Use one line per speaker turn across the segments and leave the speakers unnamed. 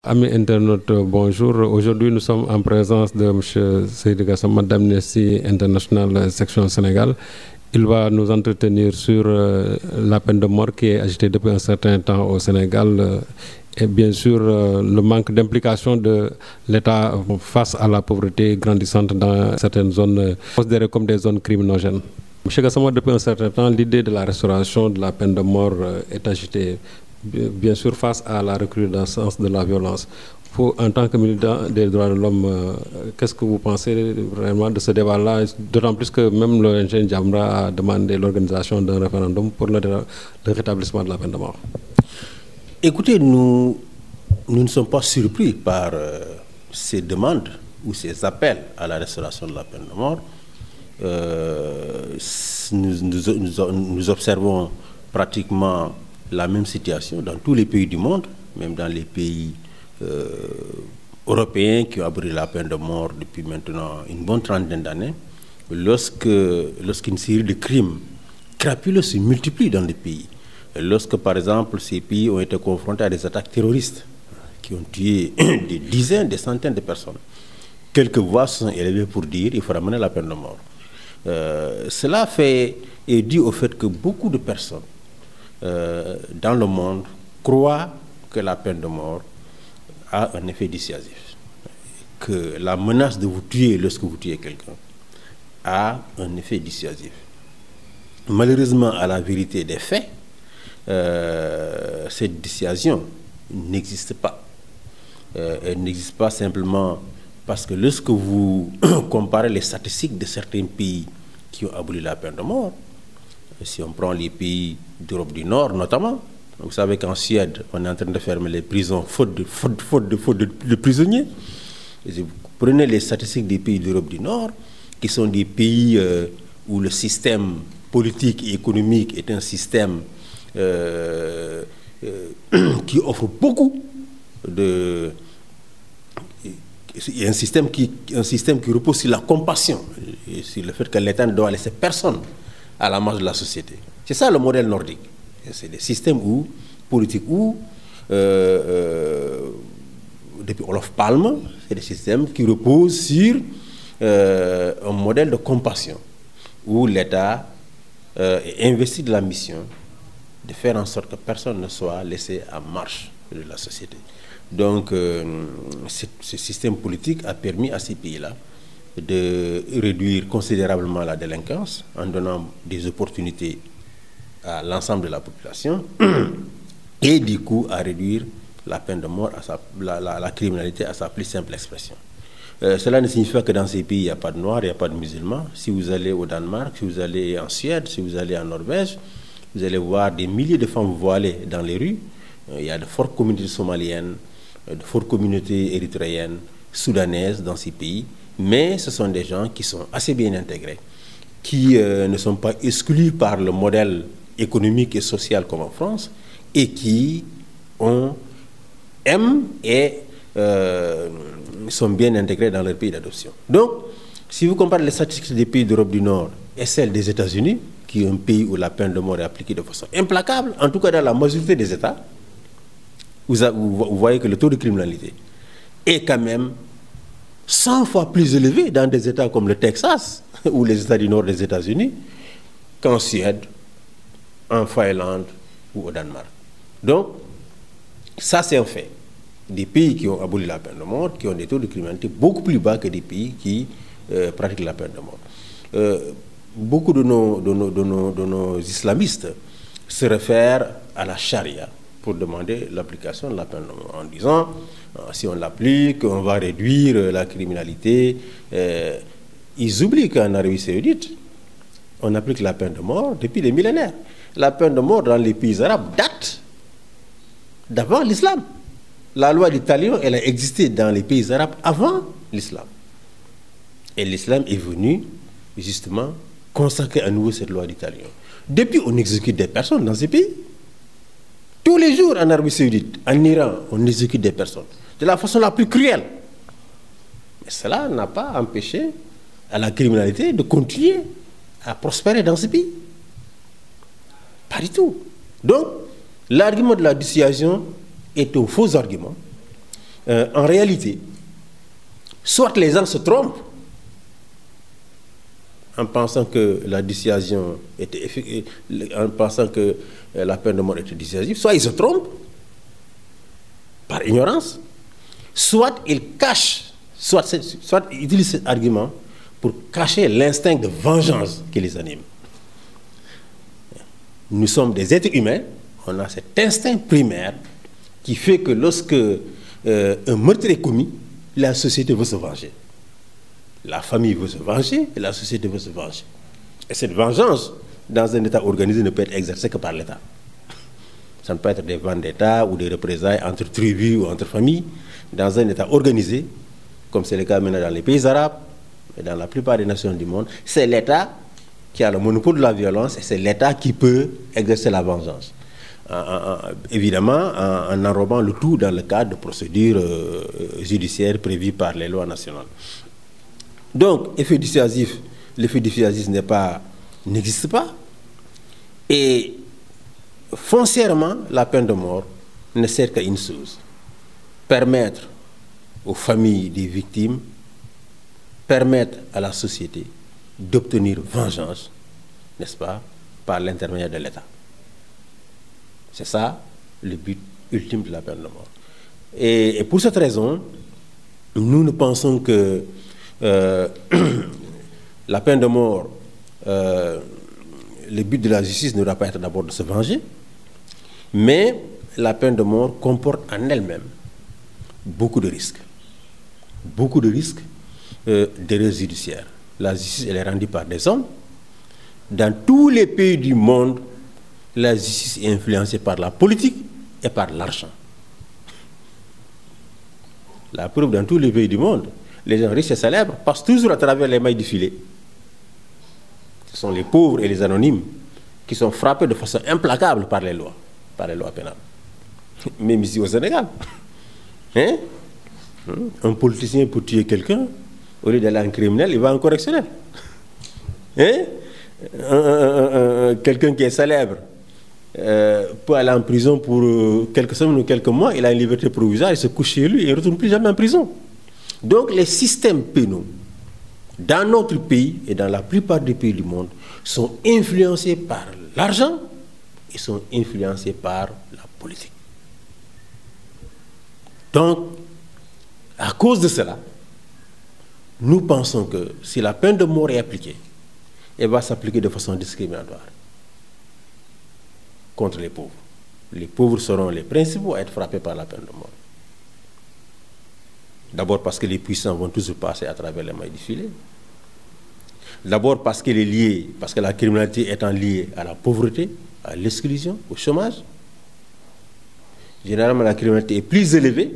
Amis internautes, bonjour. Aujourd'hui, nous sommes en présence de M. Seydi Gassama d'Amnesty International Section Sénégal. Il va nous entretenir sur la peine de mort qui est agitée depuis un certain temps au Sénégal et bien sûr le manque d'implication de l'État face à la pauvreté grandissante dans certaines zones considérées comme des zones criminogènes. M. Gassama, depuis un certain temps, l'idée de la restauration de la peine de mort est agitée, bien sûr face à la recrudescence de la violence. Vous, en tant que militant des droits de l'homme, qu'est-ce que vous pensez vraiment de ce débat-là, d'autant plus que même l'ONG Jamra a demandé l'organisation d'un référendum pour le rétablissement de la peine de mort?
Écoutez, nous ne sommes pas surpris par ces demandes ou ces appels à la restauration de la peine de mort. Nous observons pratiquement la même situation dans tous les pays du monde, même dans les pays européens qui ont aboli la peine de mort depuis maintenant une bonne trentaine d'années. Lorsqu'une série de crimes crapuleux se multiplient dans les pays, lorsque par exemple ces pays ont été confrontés à des attaques terroristes qui ont tué des dizaines, des centaines de personnes, quelques voix se sont élevées pour dire qu'il faut ramener la peine de mort. Cela est dû au fait que beaucoup de personnes dans le monde croient que la peine de mort a un effet dissuasif, que la menace de vous tuer lorsque vous tuez quelqu'un a un effet dissuasif. Malheureusement, à la vérité des faits, cette dissuasion n'existe pas. Elle n'existe pas simplement parce que lorsque vous comparez les statistiques de certains pays qui ont aboli la peine de mort, si on prend les pays d'Europe du Nord notamment, vous savez qu'en Suède, on est en train de fermer les prisons faute de prisonniers. Et si vous prenez les statistiques des pays d'Europe du Nord, qui sont des pays où le système politique et économique est un système qui offre beaucoup de... Il y a un système qui repose sur la compassion et sur le fait que l'État ne doit laisser personne à la marge de la société. C'est ça le modèle nordique. C'est des systèmes politiques où, depuis Olof Palme, c'est des systèmes qui reposent sur un modèle de compassion, où l'État est investi de la mission de faire en sorte que personne ne soit laissé à marge de la société. Donc, ce système politique a permis à ces pays-là de réduire considérablement la délinquance en donnant des opportunités à l'ensemble de la population et du coup à réduire la peine de mort, la criminalité à sa plus simple expression. Cela ne signifie pas que dans ces pays il n'y a pas de noirs, il n'y a pas de musulmans. Si vous allez au Danemark, si vous allez en Suède, si vous allez en Norvège, vous allez voir des milliers de femmes voilées dans les rues. Il y a de fortes communautés somaliennes, de fortes communautés érythréennes, soudanaises dans ces pays, mais ce sont des gens qui sont assez bien intégrés, qui ne sont pas exclus par le modèle économique et social comme en France, et qui aiment et sont bien intégrés dans leur pays d'adoption. Donc, si vous comparez les statistiques des pays d'Europe du Nord et celles des États-Unis, qui est un pays où la peine de mort est appliquée de façon implacable, en tout cas dans la majorité des États, vous voyez que le taux de criminalité est quand même 100 fois plus élevé dans des États comme le Texas ou les États du nord des États-Unis qu'en Suède, en Finlande ou au Danemark. Donc, ça c'est un fait. Des pays qui ont aboli la peine de mort, qui ont des taux de criminalité beaucoup plus bas que des pays qui pratiquent la peine de mort. Beaucoup de nos islamistes se réfèrent à la charia pour demander l'application de la peine de mort en disant si on l'applique, on va réduire la criminalité. Ils oublient qu'en Arabie Saoudite, on applique la peine de mort depuis des millénaires. La peine de mort dans les pays arabes date d'avant l'islam. La loi du talion, elle a existé dans les pays arabes avant l'islam. Et l'islam est venu justement consacrer à nouveau cette loi du talion. Depuis, on exécute des personnes dans ces pays. Tous les jours en Arabie Saoudite, en Iran, on exécute des personnes de la façon la plus cruelle. Mais cela n'a pas empêché à la criminalité de continuer à prospérer dans ce pays. Pas du tout. Donc, l'argument de la dissuasion est un faux argument en réalité, soit les gens se trompent en pensant que la dissuasion était en pensant que la peine de mort était dissuasive, soit ils se trompent par ignorance, soit ils cachent, soit ils utilisent cet argument pour cacher l'instinct de vengeance qui les anime. Nous sommes des êtres humains, on a cet instinct primaire qui fait que lorsque un meurtre est commis, la société veut se venger. La famille veut se venger et la société veut se venger. Et cette vengeance, dans un État organisé, ne peut être exercée que par l'État. Ça ne peut être des vendettas ou des représailles entre tribus ou entre familles. Dans un État organisé, comme c'est le cas maintenant dans les pays arabes et dans la plupart des nations du monde, c'est l'État qui a le monopole de la violence et c'est l'État qui peut exercer la vengeance. Évidemment, en enrobant le tout dans le cadre de procédures judiciaires prévues par les lois nationales. Donc, l'effet dissuasif n'existe pas. Et foncièrement, la peine de mort ne sert qu'à une chose: permettre aux familles des victimes, permettre à la société d'obtenir vengeance, n'est-ce pas, par l'intermédiaire de l'État. C'est ça le but ultime de la peine de mort. Et pour cette raison, nous ne pensons que la peine de mort, le but de la justice ne doit pas être d'abord de se venger, mais la peine de mort comporte en elle-même beaucoup de risques. Beaucoup de risques d'erreurs judiciaires. La justice, elle est rendue par des hommes. Dans tous les pays du monde, la justice est influencée par la politique et par l'argent. La preuve, dans tous les pays du monde, les gens riches et célèbres passent toujours à travers les mailles du filet. Ce sont les pauvres et les anonymes qui sont frappés de façon implacable par les lois pénales. Même ici au Sénégal. Hein? Un politicien pour tuer quelqu'un, au lieu d'aller en criminel, il va en correctionnel. Hein? Quelqu'un qui est célèbre peut aller en prison pour quelques semaines ou quelques mois, il a une liberté provisoire, il se couche chez lui et il ne retourne plus jamais en prison. Donc les systèmes pénaux dans notre pays et dans la plupart des pays du monde sont influencés par l'argent et sont influencés par la politique. Donc, à cause de cela, nous pensons que si la peine de mort est appliquée, elle va s'appliquer de façon discriminatoire contre les pauvres. Les pauvres seront les principaux à être frappés par la peine de mort. D'abord parce que les puissants vont toujours passer à travers les mailles du filet. D'abord parce qu'elle est liée, parce que la criminalité étant liée à la pauvreté, à l'exclusion, au chômage. Généralement, la criminalité est plus élevée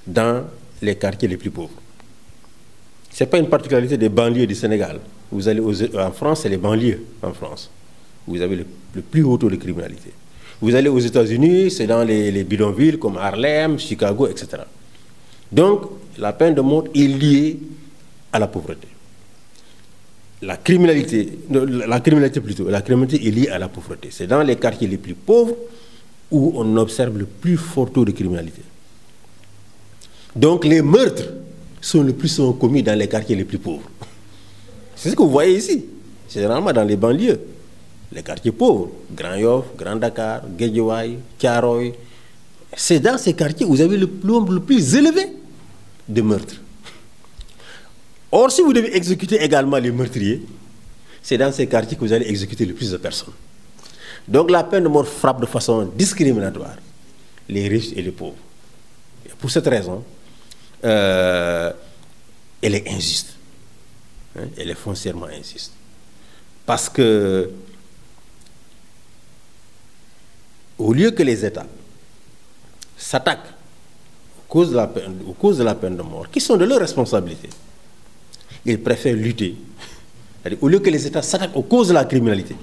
dans les quartiers les plus pauvres. Ce n'est pas une particularité des banlieues du Sénégal. Vous allez en France, c'est les banlieues en France. Vous avez le plus haut taux de criminalité. Vous allez aux États-Unis, c'est dans les bidonvilles comme Harlem, Chicago, etc. Donc, la peine de mort est liée à la pauvreté. La criminalité est liée à la pauvreté. C'est dans les quartiers les plus pauvres où on observe le plus fort taux de criminalité. Donc, les meurtres sont le plus souvent commis dans les quartiers les plus pauvres. C'est ce que vous voyez ici. C'est généralement dans les banlieues. Les quartiers pauvres, Grand Yoff, Grand Dakar, Guédiawaye, Thiaroye. C'est dans ces quartiers où vous avez le nombre le plus élevé de meurtres. Or, si vous devez exécuter également les meurtriers, c'est dans ces quartiers que vous allez exécuter le plus de personnes. Donc la peine de mort frappe de façon discriminatoire les riches et les pauvres. Et pour cette raison, elle est injuste. Hein? Elle est foncièrement injuste. Parce que au lieu que les États s'attaquent aux causes de la peine de mort, qui sont de leur responsabilité, ils préfèrent lutter. Au lieu que les États s'attaquent aux causes de la criminalité,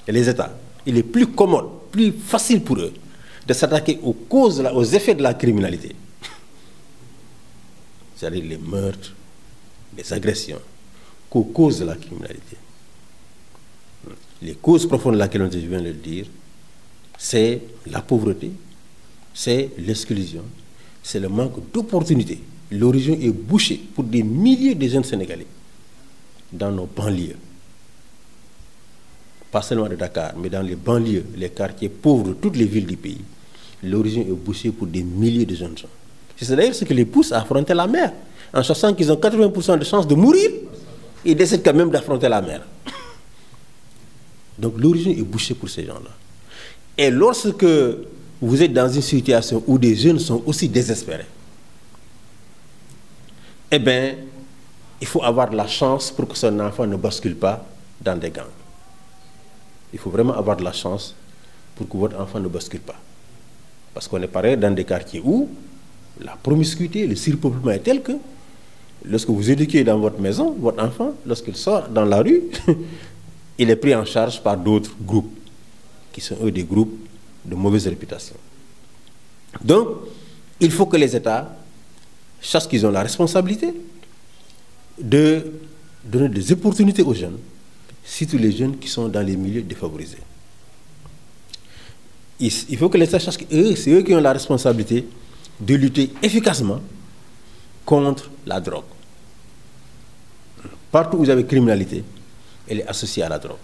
et les États, il est plus commode, plus facile pour eux de s'attaquer aux effets de la criminalité. C'est-à-dire les meurtres, les agressions, qu'aux causes de la criminalité. Les causes profondes de la criminalité, je viens de le dire, c'est la pauvreté, c'est l'exclusion, c'est le manque d'opportunités. L'horizon est bouché pour des milliers de jeunes Sénégalais dans nos banlieues. Pas seulement de Dakar, mais dans les banlieues, les quartiers pauvres de toutes les villes du pays. L'horizon est bouché pour des milliers de jeunes gens. C'est d'ailleurs ce qui les pousse à affronter la mer. En sachant qu'ils ont 80% de chances de mourir, ils décident quand même d'affronter la mer. Donc l'horizon est bouché pour ces gens-là. Et lorsque vous êtes dans une situation où des jeunes sont aussi désespérés, eh bien, il faut avoir de la chance pour que son enfant ne bascule pas dans des gangs. Il faut vraiment avoir de la chance pour que votre enfant ne bascule pas. Parce qu'on est pareil dans des quartiers où la promiscuité, le surpeuplement est tel que lorsque vous éduquez dans votre maison, votre enfant, lorsqu'il sort dans la rue, il est pris en charge par d'autres groupes, qui sont eux des groupes de mauvaise réputation. Donc, il faut que les États sachent qu'ils ont la responsabilité de donner des opportunités aux jeunes, surtout les jeunes qui sont dans les milieux défavorisés. Il faut que les États sachent que c'est eux qui ont la responsabilité de lutter efficacement contre la drogue. Partout où vous avez criminalité, elle est associée à la drogue.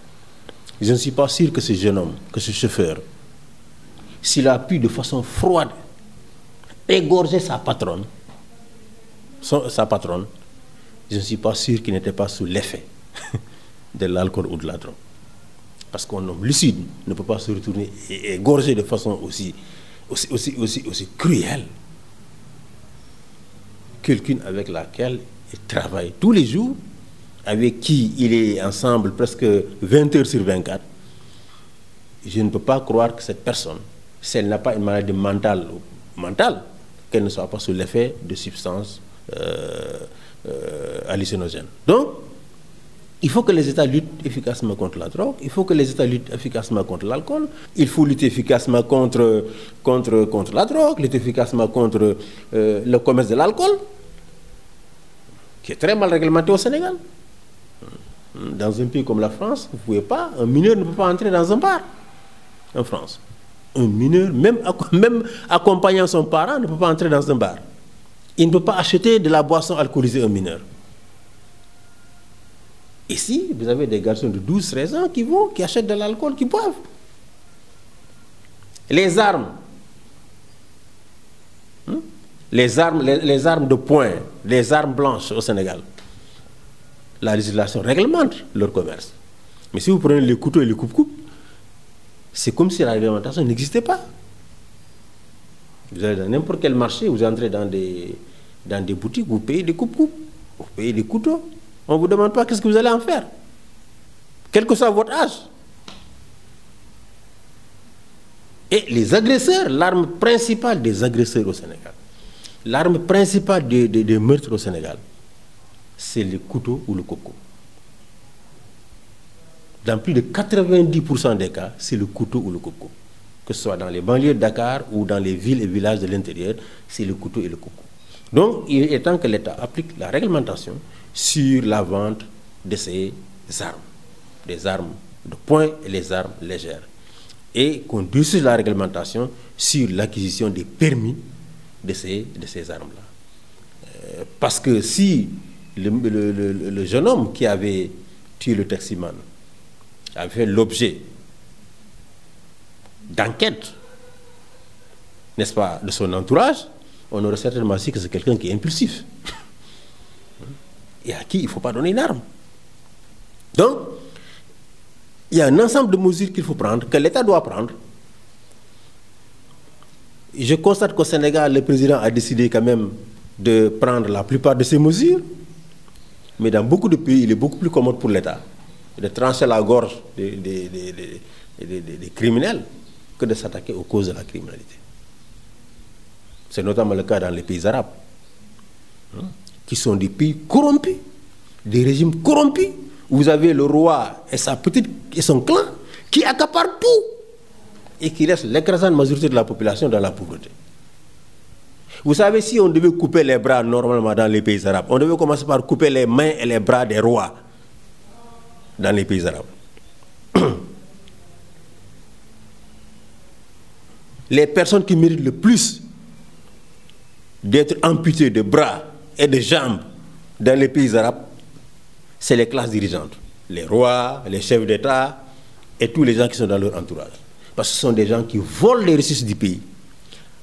Je ne suis pas sûr que ce jeune homme, que ce chauffeur, s'il a pu de façon froide égorger sa patronne, je ne suis pas sûr qu'il n'était pas sous l'effet de l'alcool ou de la drogue. Parce qu'un homme lucide ne peut pas se retourner et égorger de façon aussi cruelle quelqu'un avec laquelle il travaille tous les jours, avec qui il est ensemble presque 20 heures sur 24. Je ne peux pas croire que cette personne, si elle n'a pas une maladie mentale, qu'elle ne soit pas sous l'effet de substances hallucinogènes. Donc, il faut que les États luttent efficacement contre la drogue, il faut que les États luttent efficacement contre l'alcool, il faut lutter efficacement contre la drogue, lutter efficacement contre le commerce de l'alcool, qui est très mal réglementé au Sénégal. Dans un pays comme la France, vous pouvez pas, un mineur ne peut pas entrer dans un bar en France. Un mineur, même accompagnant son parent, ne peut pas entrer dans un bar. Il ne peut pas acheter de la boisson alcoolisée un mineur. Ici, vous avez des garçons de 12-13 ans qui achètent de l'alcool, qui boivent. Les armes. Les armes de poing, les armes blanches au Sénégal. La législation réglemente leur commerce. Mais si vous prenez les couteaux et les coupe-coupes, c'est comme si la réglementation n'existait pas. Vous allez dans n'importe quel marché, vous entrez dans des boutiques, vous payez des coupe-coupes, vous payez des couteaux. On ne vous demande pas qu'est-ce que vous allez en faire, quel que soit votre âge. Et les agresseurs, l'arme principale des agresseurs au Sénégal, l'arme principale des meurtres au Sénégal, c'est le couteau ou le coco. Dans plus de 90% des cas, c'est le couteau ou le coco. Que ce soit dans les banlieues de Dakar ou dans les villes et villages de l'intérieur, c'est le couteau et le coco. Donc, il est temps que l'État applique la réglementation sur la vente de ces armes, des armes de poing et les armes légères. Et qu'on durcisse la réglementation sur l'acquisition des permis de ces armes-là. Parce que si le jeune homme qui avait tué le taximan avait fait l'objet d'enquête, n'est-ce pas, de son entourage, on aurait certainement su que c'est quelqu'un qui est impulsif et à qui il ne faut pas donner une arme. Donc, il y a un ensemble de mesures qu'il faut prendre, que l'État doit prendre. Je constate qu'au Sénégal, le président a décidé quand même de prendre la plupart de ces mesures, mais dans beaucoup de pays, il est beaucoup plus commode pour l'État de trancher la gorge des criminels que de s'attaquer aux causes de la criminalité. C'est notamment le cas dans les pays arabes, qui sont des pays corrompus, des régimes corrompus, où vous avez le roi et son clan qui accaparent tout et qui laissent l'écrasante majorité de la population dans la pauvreté. Vous savez, si on devait couper les bras normalement dans les pays arabes, on devait commencer par couper les mains et les bras des rois dans les pays arabes. les personnes qui méritent le plus d'être amputées de bras et de jambes dans les pays arabes, c'est les classes dirigeantes, les rois, les chefs d'État et tous les gens qui sont dans leur entourage. Parce que ce sont des gens qui volent les ressources du pays,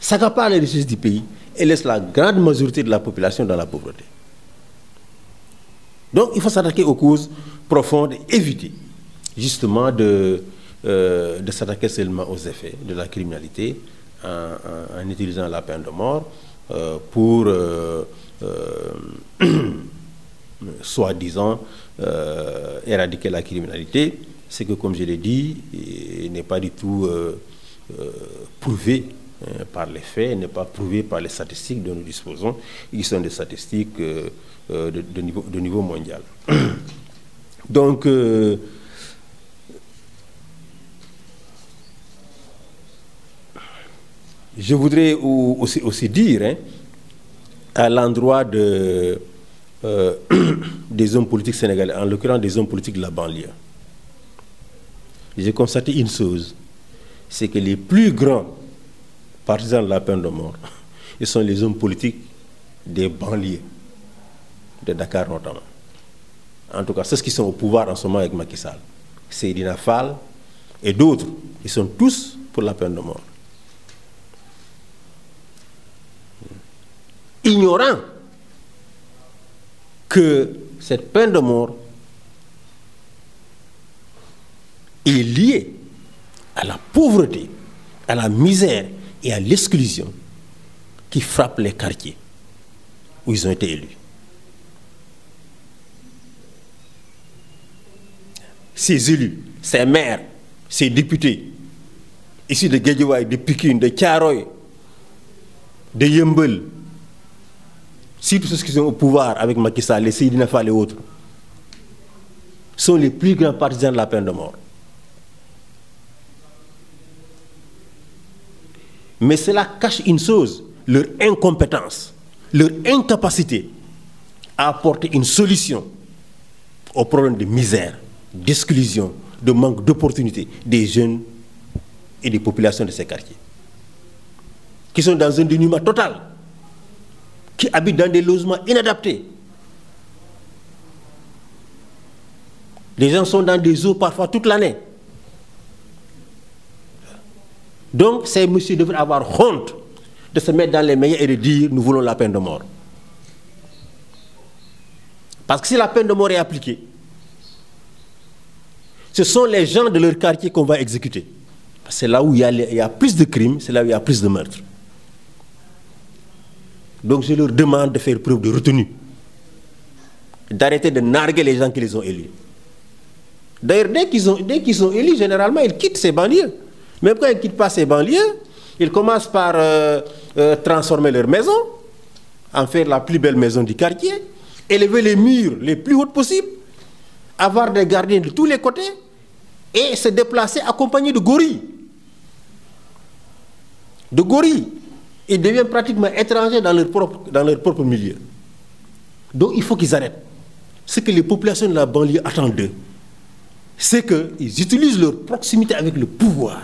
s'accaparent les ressources du pays et laissent la grande majorité de la population dans la pauvreté. Donc il faut s'attaquer aux causes profondes et éviter justement de s'attaquer seulement aux effets de la criminalité en utilisant la peine de mort pour soi-disant éradiquer la criminalité. C'est que, comme je l'ai dit, il n'est pas du tout prouvé par les faits, n'est pas prouvé par les statistiques dont nous disposons, qui sont des statistiques de niveau mondial. Donc, je voudrais aussi dire, à l'endroit des hommes politiques sénégalais, en l'occurrence des hommes politiques de la banlieue, j'ai constaté une chose, c'est que les plus grands partisans de la peine de mort, ils sont les hommes politiques des banlieues, de Dakar notamment. En tout cas, ceux qui sont au pouvoir en ce moment avec Macky Sall, Seydina Fall et d'autres, ils sont tous pour la peine de mort. Ignorant que cette peine de mort est liée à la pauvreté, à la misère et à l'exclusion qui frappent les quartiers où ils ont été élus. Ces élus, ces maires, ces députés, issus de Guédiawaye, de Pikine, de Thiaroye, de Yeumbeul, surtout ceux qui sont au pouvoir avec Macky Sall, les Seydina Fall et autres, sont les plus grands partisans de la peine de mort. Mais cela cache une chose, leur incompétence, leur incapacité à apporter une solution aux problèmes de misère, d'exclusion, de manque d'opportunités des jeunes et des populations de ces quartiers, qui sont dans un dénuement total, qui habitent dans des logements inadaptés. Les gens sont dans des eaux parfois toute l'année. Donc, ces messieurs devraient avoir honte de se mettre dans les médias et de dire nous voulons la peine de mort. Parce que si la peine de mort est appliquée, ce sont les gens de leur quartier qu'on va exécuter. C'est là où il y a plus de crimes, c'est là où il y a plus de meurtres. Donc je leur demande de faire preuve de retenue, d'arrêter de narguer les gens qui les ont élus. D'ailleurs, dès qu'ils sont élus, généralement, ils quittent ces banlieues. Même quand ils ne quittent pas ces banlieues, ils commencent par transformer leur maison, en faire la plus belle maison du quartier, élever les murs les plus hauts possibles, avoir des gardiens de tous les côtés et se déplacer accompagnés de gorilles. De gorilles. Ils deviennent pratiquement étrangers dans leur propre milieu. Donc il faut qu'ils arrêtent. Ce que les populations de la banlieue attendent d'eux, c'est qu'ils utilisent leur proximité avec le pouvoir,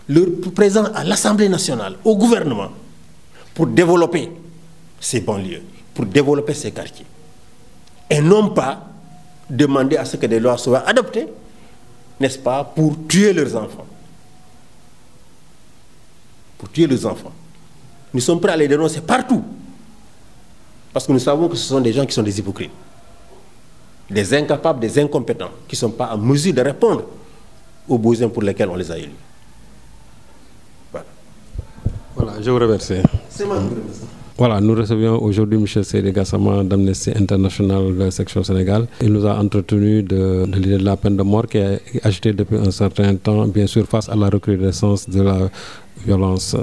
leur présence à l'Assemblée nationale, au gouvernement, pour développer ces banlieues, pour développer ces quartiers. Et non pas demander à ce que des lois soient adoptées, n'est-ce pas, pour tuer leurs enfants. Pour tuer leurs enfants. Nous sommes prêts à les dénoncer partout. Parce que nous savons que ce sont des gens qui sont des hypocrites. Des incapables, des incompétents, qui ne sont pas en mesure de répondre aux besoins pour lesquels on les a élus.
Voilà, je vous remercie.
C'est moi qui vous remercie.
Voilà, nous recevions aujourd'hui M. Seydi Gassama d'Amnesty International de section Sénégal. Il nous a entretenu de l'idée de la peine de mort qui est agitée depuis un certain temps, bien sûr face à la recrudescence de la violence